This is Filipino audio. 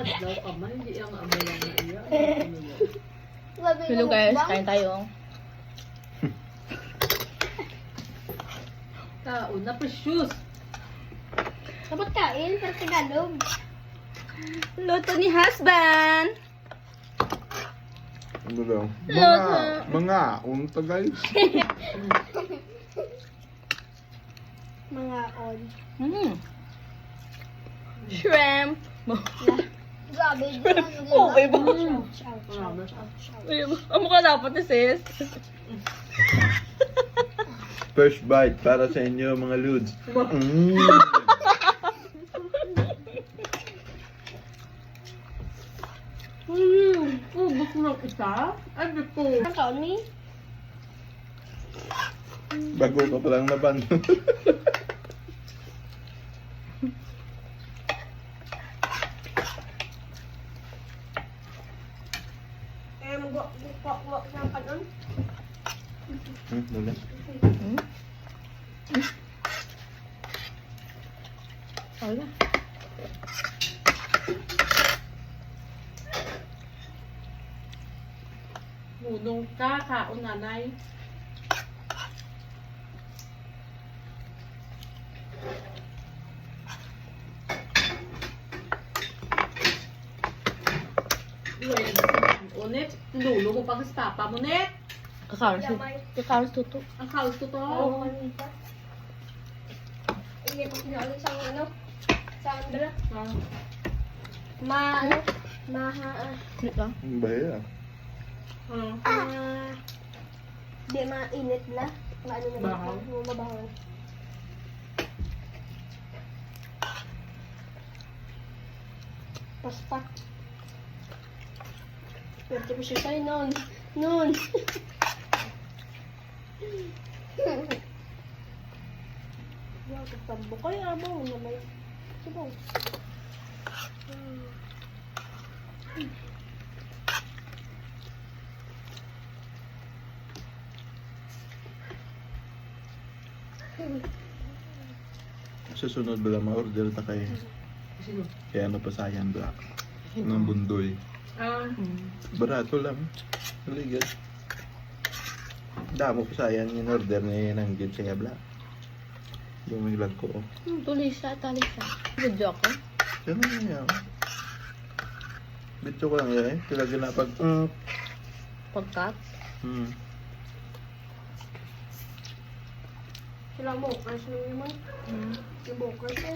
Adlaw ka man, hindi ang amalan na iya. Hello guys, kain tayo. Tao na precious. Dapat kain, para Tagalog. Luto ni husband. Ano daw? Luto. Mga, unta guys. Mga on. Shrimp. Grabe, Oh, iba. Marami. Amo ka dapat ni sis. First bite para sa inyo mga ludes. Ubus ng isa? Ay, di ko. Ang taon ni? Bago ka palang naban. Mag-walk ng panon. Wala. Wala. Nudong ka, kaon nanay. Ulit, lulo mo pag sa papa mo, net. Kakaros tuto. Ang kaos ko to. Oo, kanita. Hindi pa sinali sa ano? Sa Andra. Ano? Dito. Ang bahaya. Di mainit na. Maano na Bahaw. mabahaw. Paspak. Pwede mo siya sa'yo nun. Nun. Wow, tambo kayo abang na may sabaw. Susunod ba lang ma-order ta kay Sino? kaya ano pa sayang black. Ng bundoy. Barato lang. Maligad. Damo pa sayang yung order ni Nanggit siya black. Yung may vlog ko. Tulisa, talisa. Video ako. Ganun na yan. Bitso ko lang yan eh. Sila ginapag. Pagkat. Sila mo, kasi naman. Yung bokers eh.